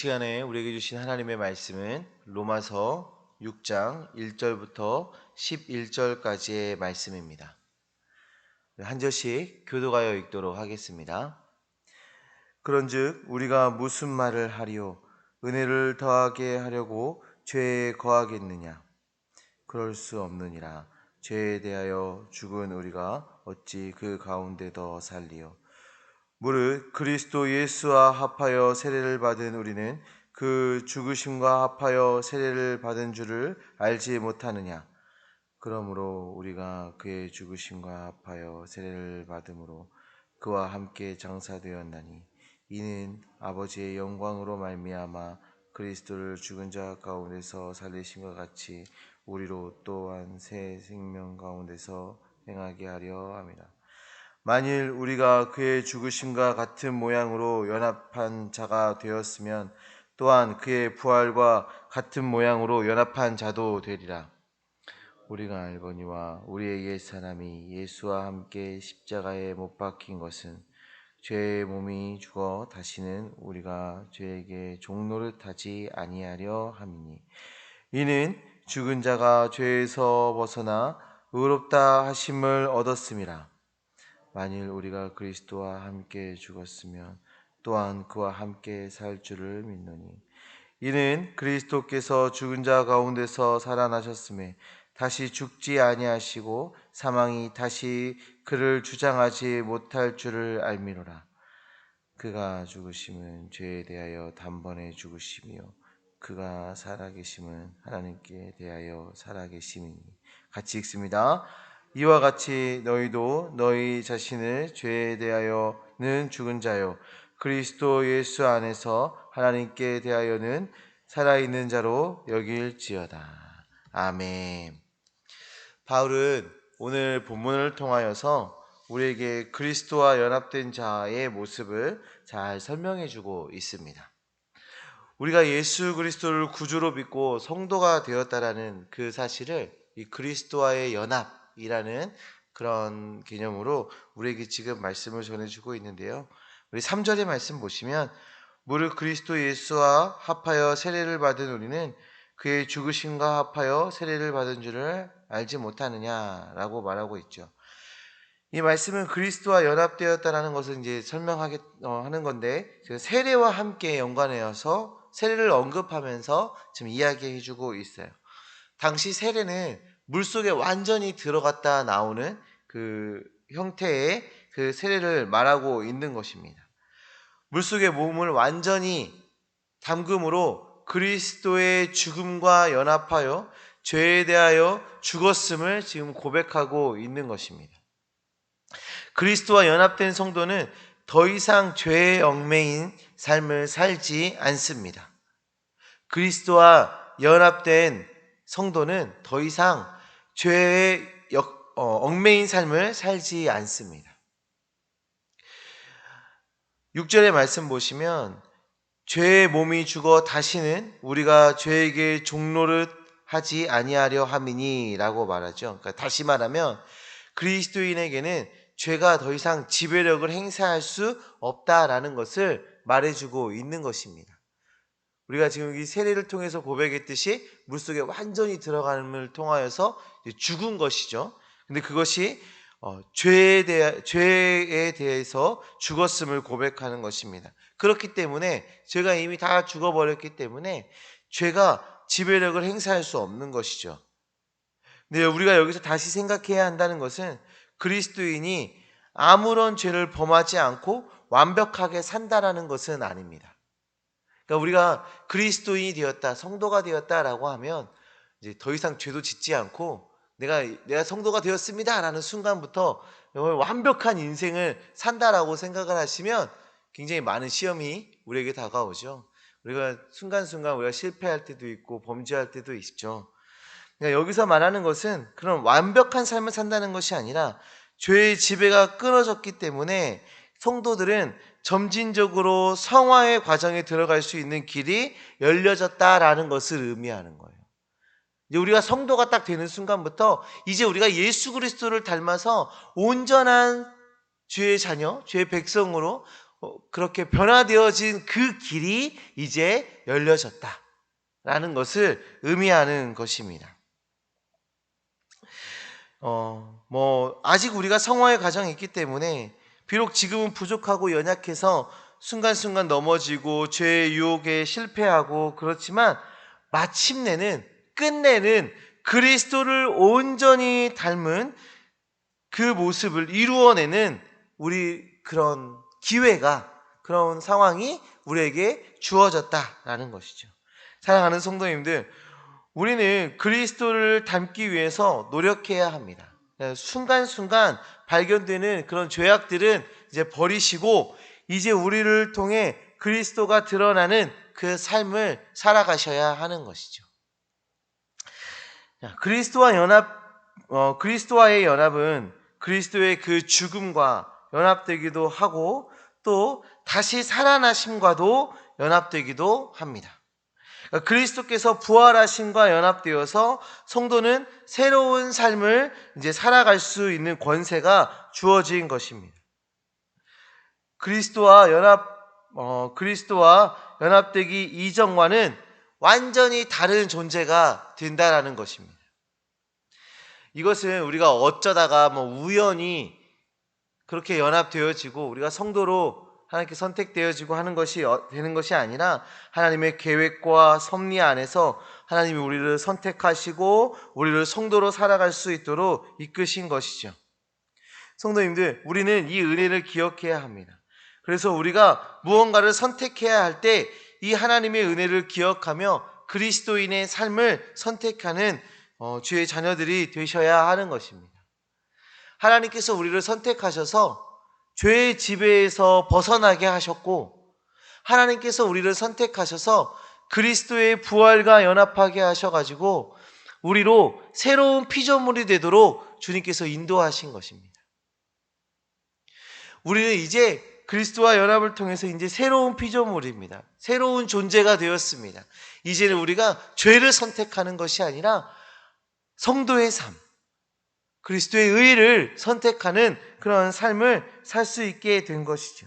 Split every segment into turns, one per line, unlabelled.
시간에 우리에게 주신 하나님의 말씀은 로마서 6장 1절부터 11절까지의 말씀입니다. 한 절씩 교도하여 읽도록 하겠습니다. 그런즉 우리가 무슨 말을 하리요? 은혜를 더하게 하려고 죄에 거하겠느냐? 그럴 수 없느니라. 죄에 대하여 죽은 우리가 어찌 그 가운데 더 살리요? 무릇 그리스도 예수와 합하여 세례를 받은 우리는 그 죽으심과 합하여 세례를 받은 줄을 알지 못하느냐? 그러므로 우리가 그의 죽으심과 합하여 세례를 받음으로 그와 함께 장사되었나니 이는 아버지의 영광으로 말미암아 그리스도를 죽은 자 가운데서 살리심과 같이 우리로 또한 새 생명 가운데서 행하게 하려 함이라. 만일 우리가 그의 죽으심과 같은 모양으로 연합한 자가 되었으면 또한 그의 부활과 같은 모양으로 연합한 자도 되리라. 우리가 알거니와 우리의 옛사람이 예수와 함께 십자가에 못 박힌 것은 죄의 몸이 죽어 다시는 우리가 죄에게 종노릇하지 아니하려 함이니 이는 죽은 자가 죄에서 벗어나 의롭다 하심을 얻었음이라. 만일 우리가 그리스도와 함께 죽었으면 또한 그와 함께 살 줄을 믿노니 이는 그리스도께서 죽은 자 가운데서 살아나셨음에 다시 죽지 아니하시고 사망이 다시 그를 주장하지 못할 줄을 알미노라. 그가 죽으심은 죄에 대하여 단번에 죽으심이요 그가 살아계심은 하나님께 대하여 살아계심이니. 같이 읽습니다. 이와 같이 너희도 너희 자신을 죄에 대하여는 죽은 자요 그리스도 예수 안에서 하나님께 대하여는 살아있는 자로 여길지어다. 아멘. 바울은 오늘 본문을 통하여서 우리에게 그리스도와 연합된 자의 모습을 잘 설명해 주고 있습니다. 우리가 예수 그리스도를 구주로 믿고 성도가 되었다라는 그 사실을 이 그리스도와의 연합이라는 그런 개념으로 우리에게 지금 말씀을 전해주고 있는데요. 우리 3절의 말씀 보시면 무릇 그리스도 예수와 합하여 세례를 받은 우리는 그의 죽으심과 합하여 세례를 받은 줄을 알지 못하느냐라고 말하고 있죠. 이 말씀은 그리스도와 연합되었다라는 것을 이제 하는 건데, 세례와 함께 연관해서 세례를 언급하면서 지금 이야기해주고 있어요. 당시 세례는 물 속에 완전히 들어갔다 나오는 그 형태의 그 세례를 말하고 있는 것입니다. 물 속에 몸을 완전히 담금으로 그리스도의 죽음과 연합하여 죄에 대하여 죽었음을 지금 고백하고 있는 것입니다. 그리스도와 연합된 성도는 더 이상 죄에 얽매인 삶을 살지 않습니다. 그리스도와 연합된 성도는 더 이상 죄에 얽매인 삶을 살지 않습니다. 6절의 말씀 보시면 죄의 몸이 죽어 다시는 우리가 죄에게 종노릇 하지 아니하려 함이니 라고 말하죠. 그러니까 다시 말하면 그리스도인에게는 죄가 더 이상 지배력을 행사할 수 없다라는 것을 말해주고 있는 것입니다. 우리가 지금 이 세례를 통해서 고백했듯이 물속에 완전히 들어감을 통하여서 죽은 것이죠. 근데 그것이 죄에 대해서 죽었음을 고백하는 것입니다. 그렇기 때문에 죄가 이미 다 죽어버렸기 때문에 죄가 지배력을 행사할 수 없는 것이죠. 근데 우리가 여기서 다시 생각해야 한다는 것은 그리스도인이 아무런 죄를 범하지 않고 완벽하게 산다라는 것은 아닙니다. 그러니까 우리가 그리스도인이 되었다, 성도가 되었다라고 하면 이제 더 이상 죄도 짓지 않고 내가 성도가 되었습니다라는 순간부터 완벽한 인생을 산다라고 생각을 하시면 굉장히 많은 시험이 우리에게 다가오죠. 우리가 순간순간 우리가 실패할 때도 있고 범죄할 때도 있죠. 그러니까 여기서 말하는 것은 그런 완벽한 삶을 산다는 것이 아니라 죄의 지배가 끊어졌기 때문에 성도들은 점진적으로 성화의 과정에 들어갈 수 있는 길이 열려졌다라는 것을 의미하는 거예요. 이제 우리가 성도가 딱 되는 순간부터 이제 우리가 예수 그리스도를 닮아서 온전한 주의 자녀, 주의 백성으로 그렇게 변화되어진 그 길이 이제 열려졌다라는 것을 의미하는 것입니다. 아직 우리가 성화의 과정이 있기 때문에 비록 지금은 부족하고 연약해서 순간순간 넘어지고 죄의 유혹에 실패하고 그렇지만 마침내는 끝내는 그리스도를 온전히 닮은 그 모습을 이루어내는 우리 그런 기회가, 그런 상황이 우리에게 주어졌다라는 것이죠. 사랑하는 성도님들, 우리는 그리스도를 닮기 위해서 노력해야 합니다. 순간순간 발견되는 그런 죄악들은 이제 버리시고 이제 우리를 통해 그리스도가 드러나는 그 삶을 살아가셔야 하는 것이죠. 그리스도와의 연합은 그리스도의 그 죽음과 연합되기도 하고 또 다시 살아나심과도 연합되기도 합니다. 그리스도께서 부활하심과 연합되어서 성도는 새로운 삶을 이제 살아갈 수 있는 권세가 주어진 것입니다. 그리스도와 연합되기 이전과는 완전히 다른 존재가 된다라는 것입니다. 이것은 우리가 어쩌다가 우연히 그렇게 연합되어지고 우리가 성도로 하나님께 선택되어지고 하는 것이 되는 것이 아니라 하나님의 계획과 섭리 안에서 하나님이 우리를 선택하시고 우리를 성도로 살아갈 수 있도록 이끄신 것이죠. 성도님들, 우리는 이 은혜를 기억해야 합니다. 그래서 우리가 무언가를 선택해야 할 때 이 하나님의 은혜를 기억하며 그리스도인의 삶을 선택하는 주의 자녀들이 되셔야 하는 것입니다. 하나님께서 우리를 선택하셔서 죄의 지배에서 벗어나게 하셨고, 하나님께서 우리를 선택하셔서 그리스도의 부활과 연합하게 하셔가지고 우리로 새로운 피조물이 되도록 주님께서 인도하신 것입니다. 우리는 이제 그리스도와 연합을 통해서 이제 새로운 피조물입니다. 새로운 존재가 되었습니다. 이제는 우리가 죄를 선택하는 것이 아니라 성도의 삶, 그리스도의 의를 선택하는 그런 삶을 살 수 있게 된 것이죠.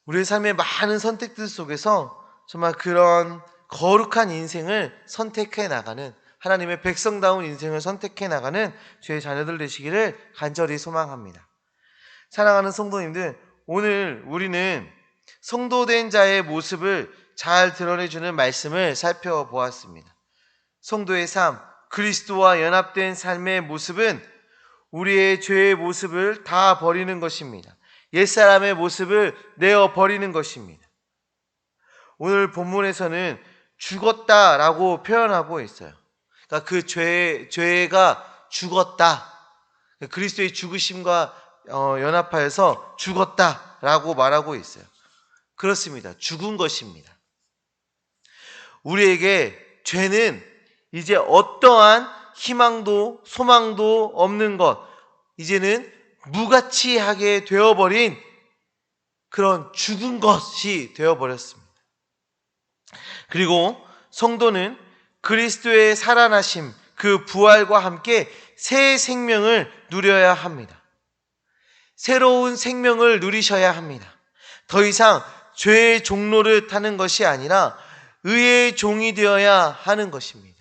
우리의 삶의 많은 선택들 속에서 정말 그런 거룩한 인생을 선택해 나가는, 하나님의 백성다운 인생을 선택해 나가는 주의 자녀들 되시기를 간절히 소망합니다. 사랑하는 성도님들, 오늘 우리는 성도된 자의 모습을 잘 드러내주는 말씀을 살펴보았습니다. 성도의 삶, 그리스도와 연합된 삶의 모습은 우리의 죄의 모습을 다 버리는 것입니다. 옛사람의 모습을 내어 버리는 것입니다. 오늘 본문에서는 죽었다라고 표현하고 있어요. 그러니까 그 죄가 죽었다. 그리스도의 죽으심과 연합하여서 죽었다라고 말하고 있어요. 그렇습니다. 죽은 것입니다. 우리에게 죄는 이제 어떠한 희망도 소망도 없는 것, 이제는 무가치하게 되어버린 그런 죽은 것이 되어버렸습니다. 그리고 성도는 그리스도의 살아나심, 그 부활과 함께 새 생명을 누려야 합니다. 새로운 생명을 누리셔야 합니다. 더 이상 죄의 종로를 타는 것이 아니라 의의 종이 되어야 하는 것입니다.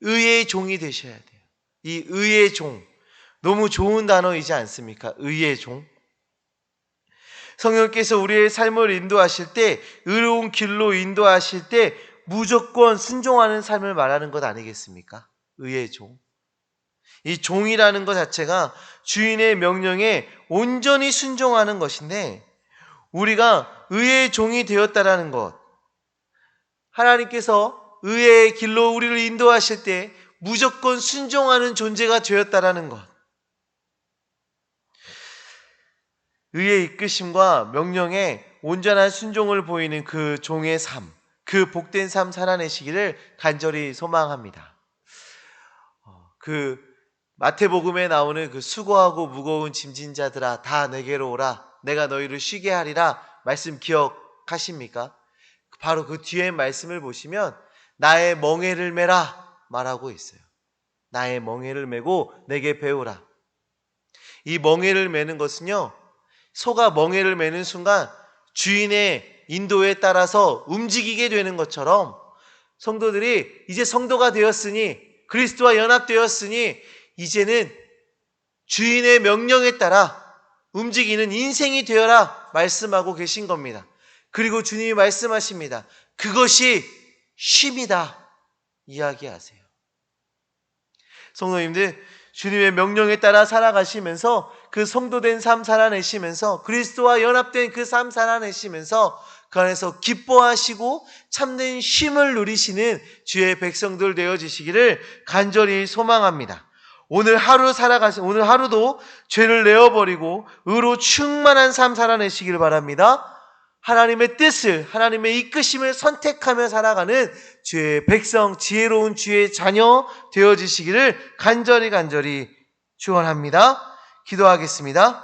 의의 종이 되셔야 돼요. 이 의의 종, 너무 좋은 단어이지 않습니까? 의의 종. 성령께서 우리의 삶을 인도하실 때, 의로운 길로 인도하실 때 무조건 순종하는 삶을 말하는 것 아니겠습니까? 의의 종. 이 종이라는 것 자체가 주인의 명령에 온전히 순종하는 것인데, 우리가 의의 종이 되었다라는 것, 하나님께서 의의 길로 우리를 인도하실 때 무조건 순종하는 존재가 되었다라는 것, 의의 이끄심과 명령에 온전한 순종을 보이는 그 종의 삶, 그 복된 삶 살아내시기를 간절히 소망합니다. 마태복음에 나오는 그 수고하고 무거운 짐진 자들아 다 내게로 오라, 내가 너희를 쉬게 하리라 말씀 기억하십니까? 바로 그 뒤에 말씀을 보시면 나의 멍에를 메라 말하고 있어요. 나의 멍에를 메고 내게 배우라. 이 멍에를 매는 것은요, 소가 멍에를 매는 순간 주인의 인도에 따라서 움직이게 되는 것처럼 성도들이 이제 성도가 되었으니, 그리스도와 연합되었으니 이제는 주인의 명령에 따라 움직이는 인생이 되어라 말씀하고 계신 겁니다. 그리고 주님이 말씀하십니다. 그것이 쉼이다 이야기하세요. 성도님들, 주님의 명령에 따라 살아가시면서 그 성도된 삶 살아내시면서 그리스도와 연합된 그 삶 살아내시면서 그 안에서 기뻐하시고 참된 쉼을 누리시는 주의 백성들 되어지시기를 간절히 소망합니다. 오늘 하루도 죄를 내어버리고 의로 충만한 삶 살아내시기를 바랍니다. 하나님의 뜻을, 하나님의 이끄심을 선택하며 살아가는 주의 백성, 지혜로운 주의 자녀 되어지시기를 간절히 축원합니다. 기도하겠습니다.